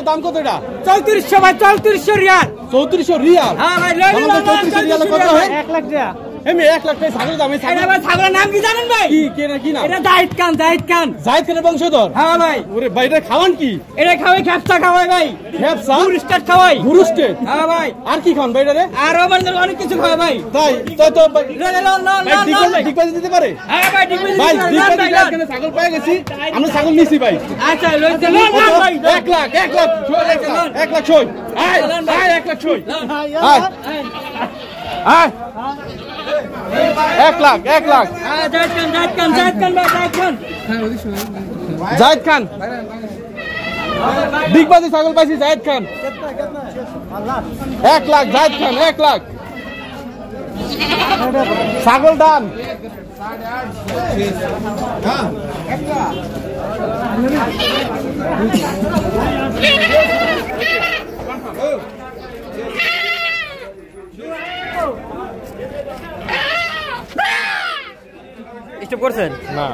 দাম কত এটা? 3400 ভাই, 3400 রিয়াল। 3400 রিয়াল? হ্যাঁ ভাই, লই নিলাম। 3400 রিয়ালে কত হয়? 1 লাখ টাকা। এমনি 1 লাখ টাকা ছাগলের দাম। এটা ভাই ছাগলের নাম কি জানেন ভাই? কি নাম? এটা জাহিদ খান। জাহিদ খানের বংশধর? হ্যাঁ ভাই। ওরে ভাই, এটা খাওয়ান কি? এটা খাওয়াই খেপসা খাওয়াই ভাই। খেপসা? গুরুস্টেট খাওয়াই। গুরুস্টেট? হ্যাঁ ভাই। আর কি খান ভাই এটারে? আর অনেক কিছু খাওয়াই ভাই। তাই তো ভাই ডিগবাজি দিতে পারে? হ্যাঁ ভাই, ডিগবাজি ভাই দিতে ডিগবাজি পারে। এখানে ছাগল পেয়ে গেছি, আমরা ছাগল নিছি ভাই। আচ্ছা লইতে লন ভাই। 1 লাখ 1 লাখ 1 লাখ 6। আয় 1 লাখ 6। আয় 1 লাখ। হ্যাঁ, জাহিদ খান ভাই, জাহিদ খান ডিগবাজি ছাগল পাইছি। জাহিদ খান 1 লাখ। জাহিদ খান 1 লাখ। ছাগল দাম স্টপ করছেন না।